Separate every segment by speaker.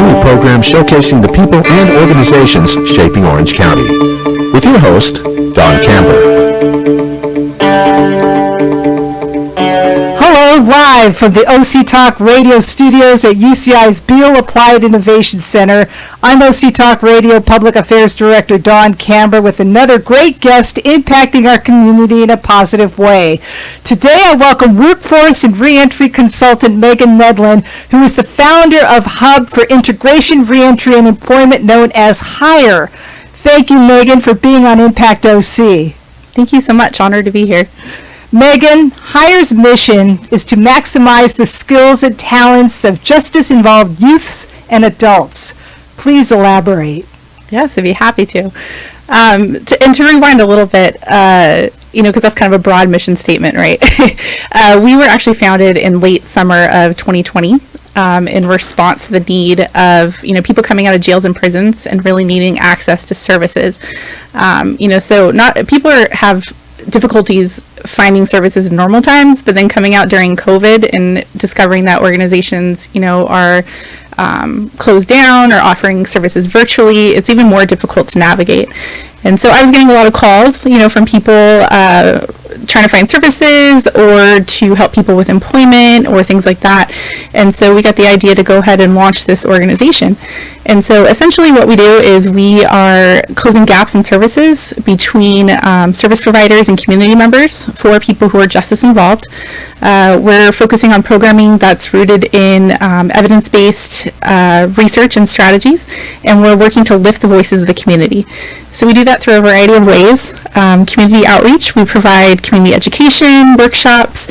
Speaker 1: community program showcasing the people and organizations shaping Orange County. With your host, Don Camber.
Speaker 2: Live from the OC-H.I.R.E radio studios at UCI's Beal Applied Innovation Center, I'm OC-H.I.R.E Radio Public Affairs Director Don Camber with another great guest impacting our community in a positive way. Today I welcome Workforce and Reentry Consultant Megan Medlin, who is the founder of Hub for Integration, Reentry, and Employment known as OC-I.R.E. Thank you, Megan, for being on Impact OC.
Speaker 3: Thank you so much. Honored to be here.
Speaker 2: Megan, OC-I.R.E's mission is to maximize the skills and talents of justice-involved youths and adults. Please elaborate.
Speaker 3: Yes, I'd be happy to. To rewind a little bit, because that's kind of a broad mission statement, right? We were actually founded in late summer of 2020 in response to the need of, people coming out of jails and prisons and really needing access to services. People have difficulties finding services in normal times, but then coming out during COVID and discovering that organizations, are closed down or offering services virtually, it's even more difficult to navigate. And so I was getting a lot of calls, from people trying to find services or to help people with employment or things like that. And so we got the idea to go ahead and launch this organization. And so essentially what we do is we are closing gaps in services between service providers and community members for people who are justice involved. We're focusing on programming that's rooted in evidence-based research and strategies, and we're working to lift the voices of the community. So we do that through a variety of ways. Community outreach, we provide community education, workshops,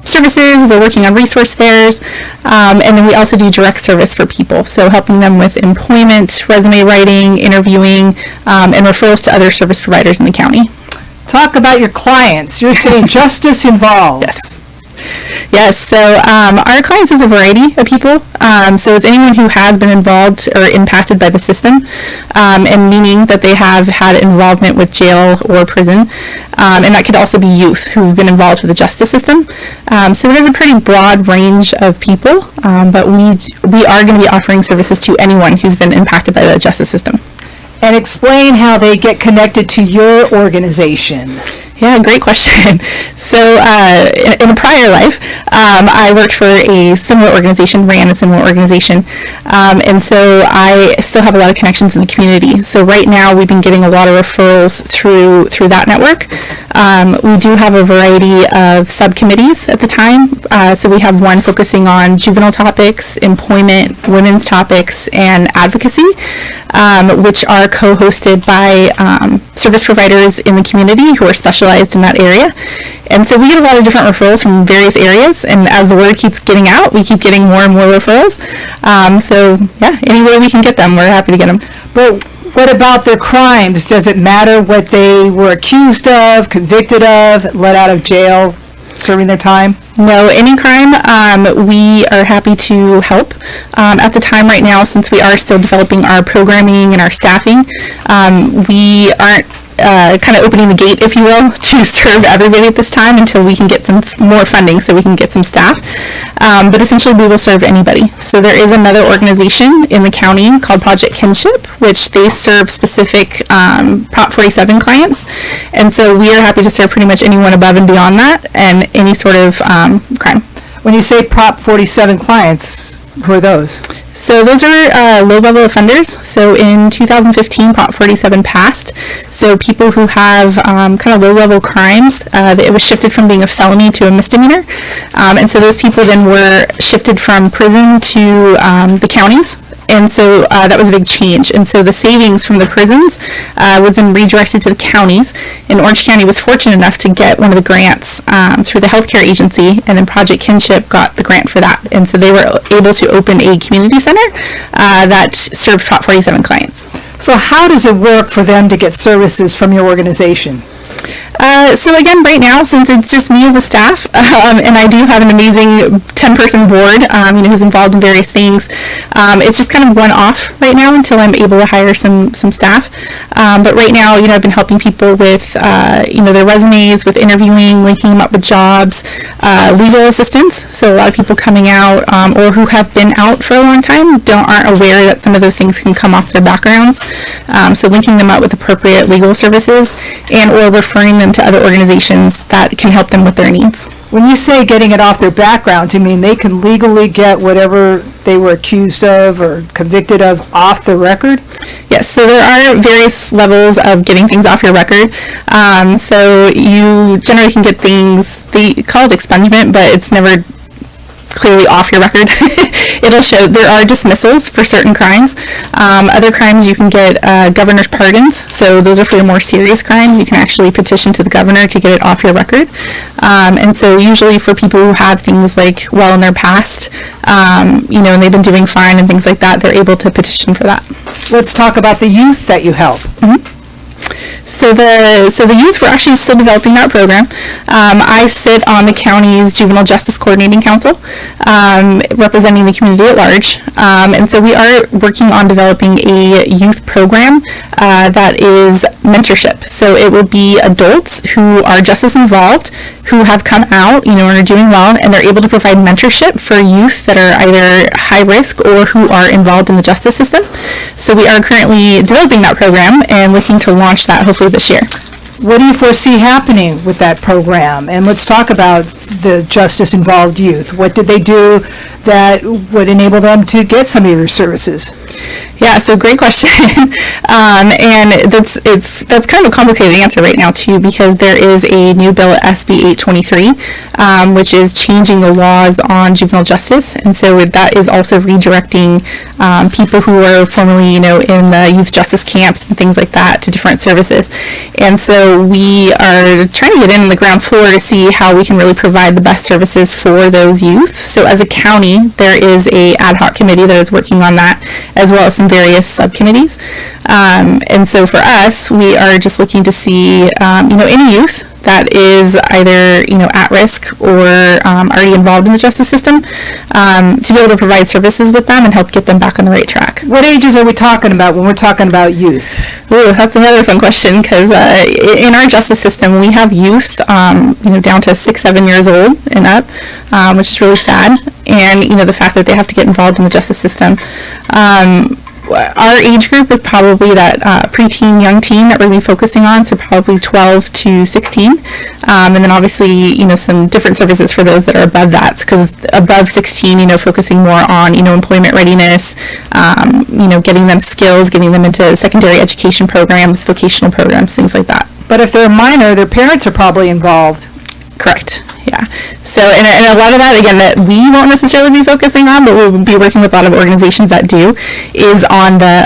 Speaker 3: services. We're working on resource fairs, and then we also do direct service for people, so helping them with employment, resume writing, interviewing, and referrals to other service providers in the county.
Speaker 2: Talk about your clients. You're saying justice involved.
Speaker 3: Yes, so our clients is a variety of people. So it's anyone who has been involved or impacted by the system, and meaning that they have had involvement with jail or prison. And that could also be youth who've been involved with the justice system. So it is a pretty broad range of people, but we are going to be offering services to anyone who's been impacted by the justice system.
Speaker 2: And explain how they get connected to your organization.
Speaker 3: Yeah, great question. So in a prior life, I worked for a similar organization, ran a similar organization, and so I still have a lot of connections in the community. So right now we've been getting a lot of referrals through that network. We do have a variety of subcommittees at the time. So we have one focusing on juvenile topics, employment, women's topics, and advocacy, which are co-hosted by service providers in the community who are specialized in that area. And so we get a lot of different referrals from various areas, and as the word keeps getting out, we keep getting more and more referrals. Any way we can get them, we're happy to get them.
Speaker 2: But what about their crimes? Does it matter what they were accused of, convicted of, let out of jail, serving their time?
Speaker 3: No, any crime, we are happy to help. At the time right now, since we are still developing our programming and our staffing, we aren't kind of opening the gate, if you will, to serve everybody at this time until we can get some more funding so we can get some staff. But essentially we will serve anybody. So there is another organization in the county called Project Kinship, which they serve specific Prop 47 clients. And so we are happy to serve pretty much anyone above and beyond that and any sort of crime.
Speaker 2: When you say Prop 47 clients, who are those?
Speaker 3: So those are low-level offenders. So in 2015, Prop 47 passed. So people who have kind of low-level crimes, it was shifted from being a felony to a misdemeanor. And so those people then were shifted from prison to the counties. And so that was a big change. And so the savings from the prisons was then redirected to the counties. And Orange County was fortunate enough to get one of the grants through the healthcare agency, and then Project Kinship got the grant for that. And so they were able to open a community center that serves Prop 47 clients.
Speaker 2: So how does it work for them to get services from your organization?
Speaker 3: So again, right now, since it's just me as a staff, and I do have an amazing 10-person board, who's involved in various things, it's just kind of one-off right now until I'm able to hire some staff. But right now, I've been helping people with, their resumes, with interviewing, linking them up with jobs, legal assistance. So a lot of people coming out, or who have been out for a long time, aren't aware that some of those things can come off their backgrounds. So linking them up with appropriate legal services, and or referring them to other organizations that can help them with their needs.
Speaker 2: When you say getting it off their background, you mean they can legally get whatever they were accused of or convicted of off the record?
Speaker 3: Yes, so there are various levels of getting things off your record. So you generally can get things, they call it expungement, but it's never clearly off your record. It'll show there are dismissals for certain crimes. Other crimes you can get governor's pardons, so those are for your more serious crimes. You can actually petition to the governor to get it off your record. And so usually for people who have things like well in their past, and they've been doing fine and things like that, they're able to petition for that.
Speaker 2: Let's talk about the youth that you help.
Speaker 3: Mm-hmm. So the youth, we're actually still developing that program. I sit on the county's Juvenile Justice Coordinating Council, representing the community at large. And so we are working on developing a youth program that is mentorship. So it will be adults who are justice involved, who have come out, and are doing well, and they're able to provide mentorship for youth that are either high risk or who are involved in the justice system. So we are currently developing that program and looking to launch that hopefully this year.
Speaker 2: What do you foresee happening with that program? And let's talk about the justice-involved youth. What did they do that would enable them to get some of your services?
Speaker 3: Yeah, so great question. And that's kind of a complicated answer right now too, because there is a new bill at SB 823, which is changing the laws on juvenile justice, and so that is also redirecting people who were formerly, in the youth justice camps and things like that to different services. And so we are trying to get in the ground floor to see how we can really provide the best services for those youth. So as a county, there is a ad hoc committee that is working on that, as well as some various subcommittees. And so for us, we are just looking to see, any youth that is either, at risk or already involved in the justice system, to be able to provide services with them and help get them back on the right track.
Speaker 2: What ages are we talking about when we're talking about youth?
Speaker 3: Ooh, that's another fun question, because in our justice system, we have youth, down to 6-7 years old and up, which is really sad. And, the fact that they have to get involved in the justice system. Our age group is probably that preteen, young teen that we're going to be focusing on, so probably 12 to 16. And then obviously, some different services for those that are above that, because above 16, focusing more on, employment readiness, getting them skills, getting them into secondary education programs, vocational programs, things like that.
Speaker 2: But if they're minor, their parents are probably involved.
Speaker 3: Correct. Yeah. So, and a lot of that, again, that we won't necessarily be focusing on, but we'll be working with a lot of organizations that do, is on the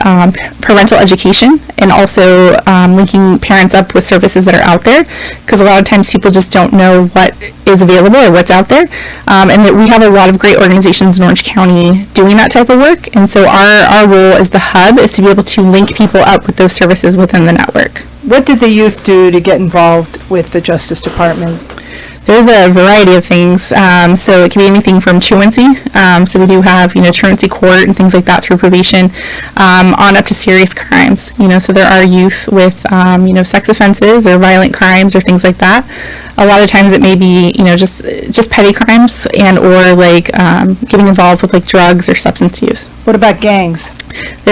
Speaker 3: parental education, and also linking parents up with services that are out there, because a lot of times people just don't know what is available or what's out there, and that we have a lot of great organizations in Orange County doing that type of work. And so our role as the hub is to be able to link people up with those services within the network.
Speaker 2: What did the youth do to get involved with the Justice Department?
Speaker 3: There's a variety of things. So it can be anything from truancy. So we do have, truancy court and things like that through probation, on up to serious crimes. So there are youth with, sex offenses or violent crimes or things like that. A lot of times it may be, just petty crimes and or like getting involved with like drugs or substance use.
Speaker 2: What about gangs?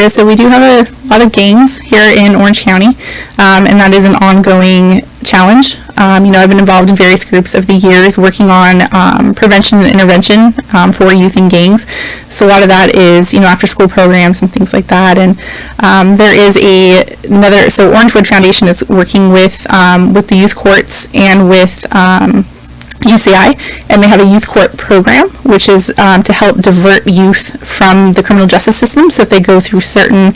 Speaker 3: So we do have a lot of gangs here in Orange County, and that is an ongoing challenge. I've been involved in various groups over the years working on prevention and intervention for youth in gangs. So a lot of that is, after school programs and things like that. And there is so Orangewood Foundation is working with the youth courts and with UCI, and they have a youth court program, which is to help divert youth from the criminal justice system. So if they go through certain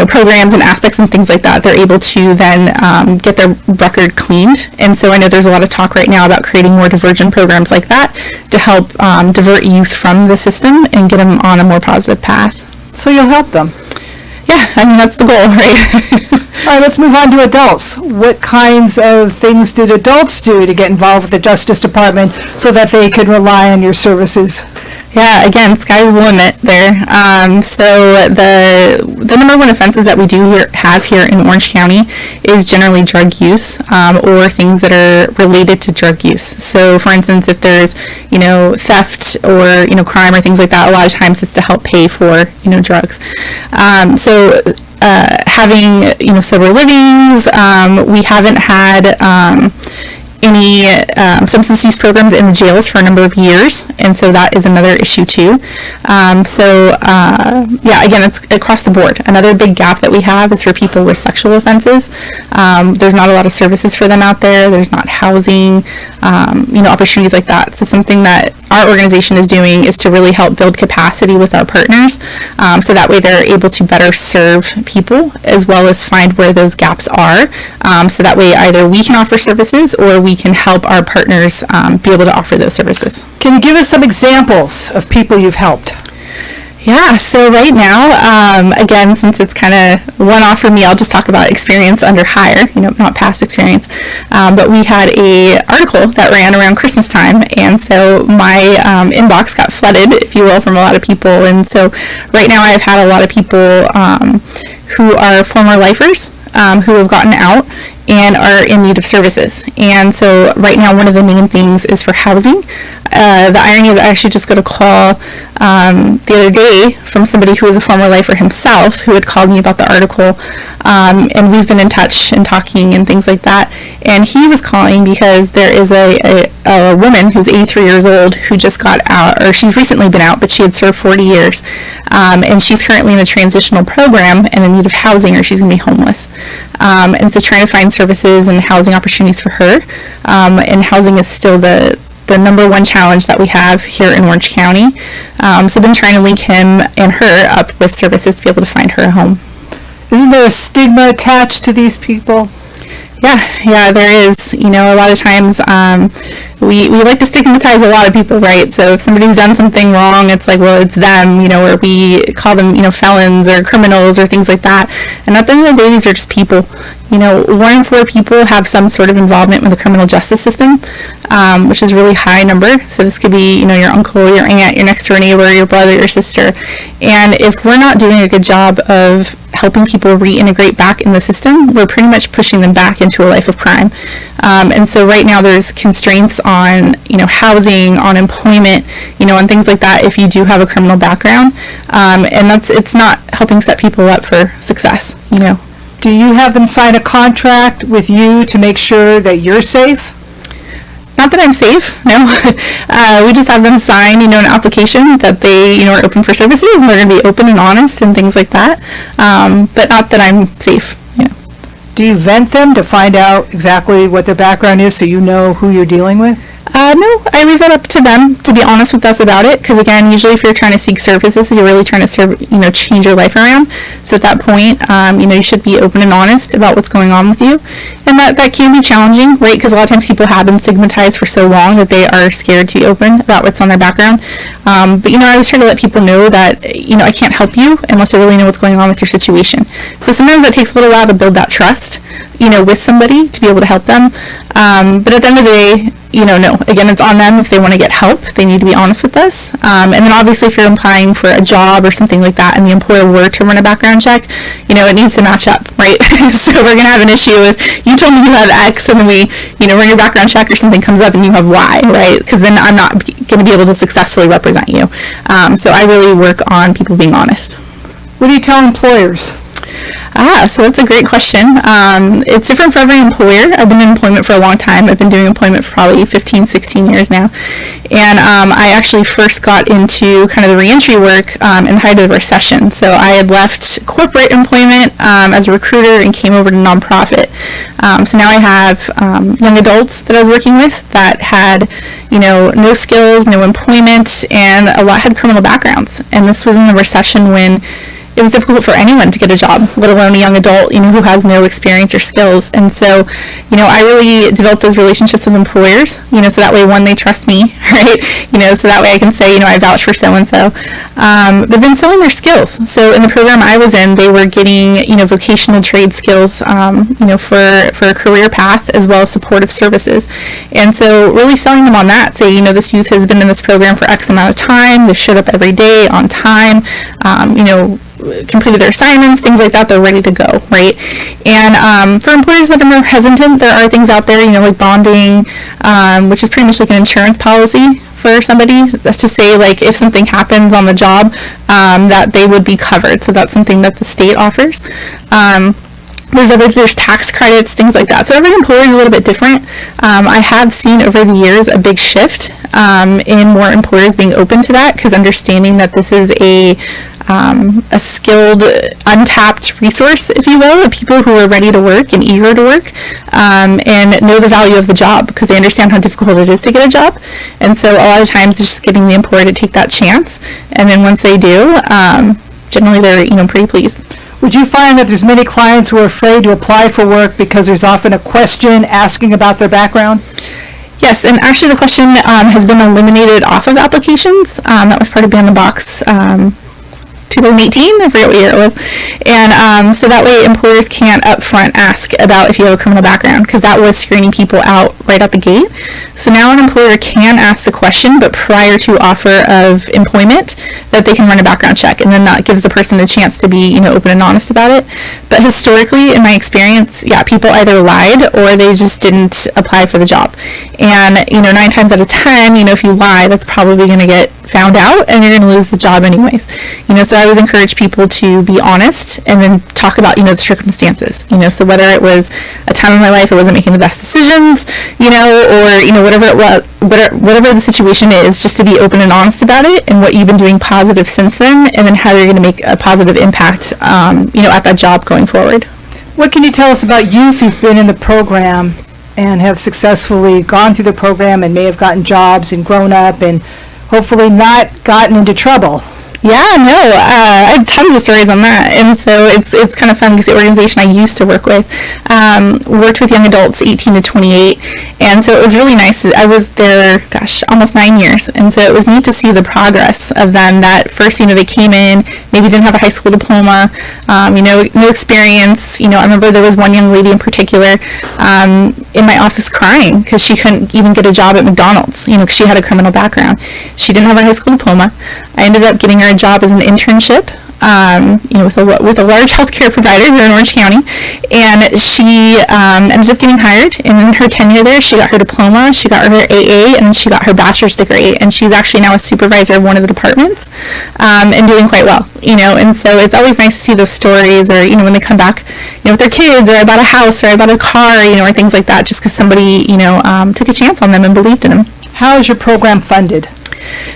Speaker 3: programs and aspects and things like that, they're able to then get their record cleaned. And so I know there's a lot of talk right now about creating more diversion programs like that to help divert youth from the system and get them on a more positive path.
Speaker 2: So you'll help them?
Speaker 3: Yeah, that's the goal, right?
Speaker 2: All right, let's move on to adults. What kinds of things did adults do to get involved with the Justice Department so that they could rely on your services?
Speaker 3: Yeah, again, sky's the limit there. So the number one offenses that we have here in Orange County is generally drug use or things that are related to drug use. So, for instance, if there's theft or crime or things like that, a lot of times it's to help pay for drugs. Having sober livings, we haven't had any substance use programs in the jails for a number of years, and so that is another issue too. Again, it's across the board. Another big gap that we have is for people with sexual offenses. There's not a lot of services for them out there. There's not housing, opportunities like that. So something that our organization is doing is to really help build capacity with our partners, so that way they're able to better serve people as well as find where those gaps are. So that way either we can offer services or we can help our partners be able to offer those services.
Speaker 2: Can you give us some examples of people you've helped?
Speaker 3: Yeah, so right now, again, since it's kind of one-off for me, I'll just talk about experience under OC-I.R.E, not past experience. But we had an article that ran around Christmas time, and so my inbox got flooded, if you will, from a lot of people. And so right now I've had a lot of people who are former lifers who have gotten out and are in need of services. And so right now one of the main things is for housing. The irony is I actually just got a call the other day from somebody who was a former lifer himself who had called me about the article, and we've been in touch and talking and things like that. And he was calling because there is a woman who's 83 years old who just got out, or she's recently been out, but she had served 40 years, and she's currently in a transitional program and in need of housing, or she's going to be homeless. And so trying to find services and housing opportunities for her, and housing is still the number one challenge that we have here in Orange County. So I've been trying to link him and her up with services to be able to find her a home.
Speaker 2: Isn't there a stigma attached to these people?
Speaker 3: Yeah, there is. A lot of times we like to stigmatize a lot of people, right? So if somebody's done something wrong, it's like, well, it's them, or we call them, felons or criminals or things like that. And at the end of the day, these are just people. 1 in 4 people have some sort of involvement with the criminal justice system, which is a really high number. So this could be, your uncle, your aunt, your next door neighbor, your brother, your sister. And if we're not doing a good job of helping people reintegrate back in the system, we're pretty much pushing them back into a life of crime. And so right now there's constraints on, housing, on employment, and things like that if you do have a criminal background. And it's not helping set people up for success,
Speaker 2: Do you have them sign a contract with you to make sure that you're safe?
Speaker 3: Not that I'm safe, no. We just have them sign, an application that they, are open for services and they're going to be open and honest and things like that. But not that I'm safe,
Speaker 2: Do you vent them to find out exactly what their background is so you know who you're dealing with?
Speaker 3: No, I leave that up to them to be honest with us about it, because again, usually if you're trying to seek services, you're really trying to change your life around. So at that point, you should be open and honest about what's going on with you, and that can be challenging, right? Because a lot of times people have been stigmatized for so long that they are scared to be open about what's on their background. But I always try to let people know that I can't help you unless I really know what's going on with your situation. So sometimes that takes a little while to build that trust, with somebody to be able to help them. But at the end of the day, no. Again, it's on them if they want to get help. They need to be honest with us. And then obviously if you're applying for a job or something like that and the employer were to run a background check, it needs to match up, right? So we're going to have an issue if you told me you have X and then we, run your background check or something comes up and you have Y, right? Because then I'm not going to be able to successfully represent you. So I really work on people being honest.
Speaker 2: What do you tell employers?
Speaker 3: So that's a great question. It's different for every employer. I've been in employment for a long time. I've been doing employment for probably 15, 16 years now. And I actually first got into kind of the reentry work in the height of the recession. So I had left corporate employment as a recruiter and came over to nonprofit. So now I have young adults that I was working with that had, no skills, no employment, and a lot had criminal backgrounds. And this was in the recession when it was difficult for anyone to get a job, let alone a young adult, who has no experience or skills. And so, I really developed those relationships with employers, so that way, one, they trust me, right? So that way I can say, I vouch for so-and-so. But then selling their skills. So in the program I was in, they were getting, vocational trade skills, for a career path, as well as supportive services. And so really selling them on that, say, this youth has been in this program for X amount of time, they've showed up every day on time, completed their assignments, things like that, they're ready to go, right? And for employers that are more hesitant, there are things out there, like bonding, which is pretty much like an insurance policy for somebody, to say, like, if something happens on the job, that they would be covered. So that's something that the state offers. There's tax credits, things like that. So every employer is a little bit different. I have seen over the years a big shift in more employers being open to that, because understanding that this is a skilled, untapped resource, if you will, of people who are ready to work and eager to work, and know the value of the job, because they understand how difficult it is to get a job. And so a lot of times it's just getting the employer to take that chance. And then once they do, generally they're, pretty pleased.
Speaker 2: Would you find that there's many clients who are afraid to apply for work because there's often a question asking about their background?
Speaker 3: Yes, and actually the question has been eliminated off of applications. That was part of Ban the Box 2018, I forget what year it was. And so that way employers can't upfront ask about if you have a criminal background, because that was screening people out right out the gate. So now an employer can ask the question, but prior to offer of employment, that they can run a background check, and then that gives the person a chance to be, open and honest about it. But historically, in my experience, people either lied or they just didn't apply for the job. And, 9 times out of 10, if you lie, that's probably going to get found out and you're going to lose the job anyways. So I always encourage people to be honest and then talk about, the circumstances, so whether it was a time in my life I wasn't making the best decisions, or, whatever it was, whatever the situation is, just to be open and honest about it and what you've been doing positive since then, and then how you're going to make a positive impact, at that job going forward.
Speaker 2: What can you tell us about youth who've been in the program and have successfully gone through the program and may have gotten jobs and grown up and hopefully not gotten into trouble?
Speaker 3: Yeah, no, I have tons of stories on that, and so it's kind of fun because the organization I used to work with worked with young adults 18 to 28, and so it was really nice. I was there, almost 9 years, and so it was neat to see the progress of them. That first, they came in, maybe didn't have a high school diploma, no experience. I remember there was one young lady in particular in my office crying because she couldn't even get a job at McDonald's, because she had a criminal background. She didn't have a high school diploma. I ended up getting her a job as an internship, with a large healthcare provider here in Orange County, and she ended up getting hired. And in her tenure there, she got her diploma, she got her AA, and she got her bachelor's degree. And she's actually now a supervisor of one of the departments, and doing quite well. And so it's always nice to see those stories, or when they come back, with their kids, or about a house, or about a car, or things like that, just because somebody took a chance on them and believed in them.
Speaker 2: How is your program funded?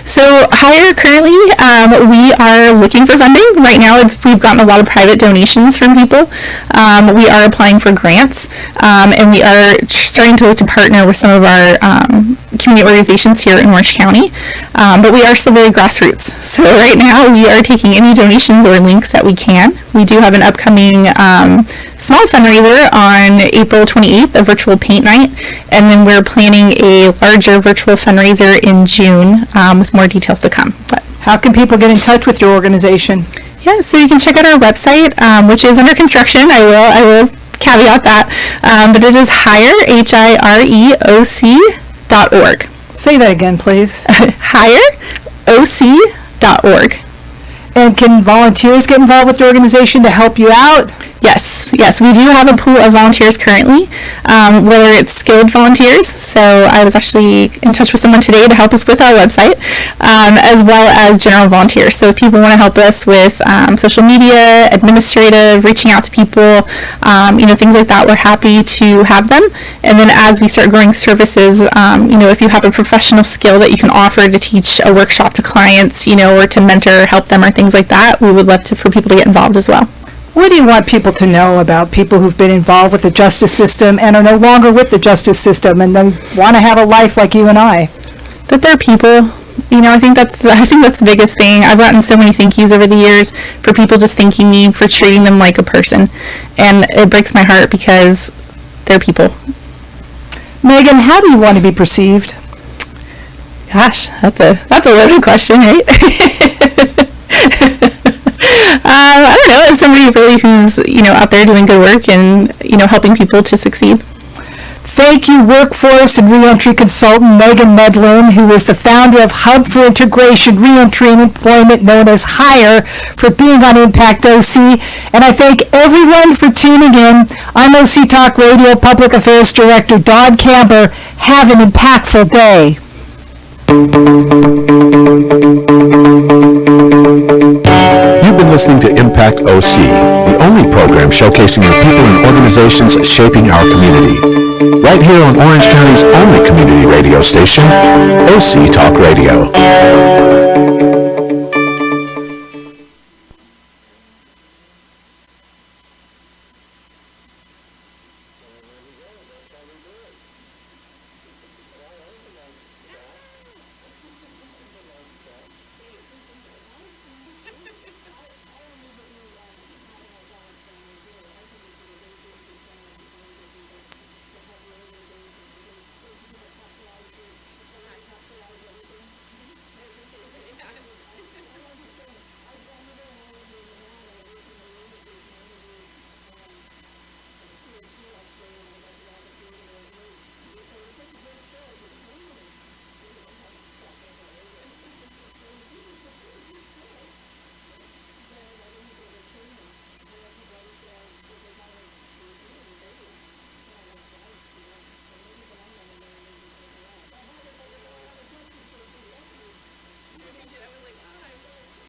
Speaker 3: So OC-H.I.R.E currently, we are looking for funding. Right now we've gotten a lot of private donations from people. We are applying for grants, and we are starting to look to partner with some of our community organizations here in Orange County, but we are still very grassroots. So right now we are taking any donations or links that we can. We do have an upcoming small fundraiser on April 28th, a virtual paint night, and then we're planning a larger virtual fundraiser in June, with more details to come. But
Speaker 2: how can people get in touch with your organization?
Speaker 3: Yeah, so you can check out our website, which is under construction. I will caveat that, but it is OC.org.
Speaker 2: Say that again, please.
Speaker 3: OC.org.
Speaker 2: And can volunteers get involved with your organization to help you out?
Speaker 3: Yes, we do have a pool of volunteers currently, whether it's skilled volunteers. So I was actually in touch with someone today to help us with our website, as well as general volunteers. So if people want to help us with social media, administrative, reaching out to people, things like that, we're happy to have them. And then as we start growing services, if you have a professional skill that you can offer to teach a workshop to clients, or to mentor, help them, or things like that, we would love for people to get involved as well.
Speaker 2: What do you want people to know about people who've been involved with the justice system and are no longer with the justice system and then want to have a life like you and I?
Speaker 3: That they're people, I think that's the biggest thing. I've gotten so many thank yous over the years for people just thanking me for treating them like a person, and it breaks my heart because they're people.
Speaker 2: Megan, how do you want to be perceived?
Speaker 3: Gosh, that's a loaded question, right? I don't know. As somebody really who's out there doing good work and helping people to succeed.
Speaker 2: Thank you, workforce and reentry consultant Megan Medlin, who is the founder of Hub for Integration, Reentry and Employment, known as H.I.R.E, for being on Impact OC. And I thank everyone for tuning in. I'm OC Talk Radio Public Affairs Director Dawn Camber. Have an impactful day.
Speaker 1: You've been listening to Impact OC, the only program showcasing the people and organizations shaping our community. Right here on Orange County's only community radio station, OC Talk Radio.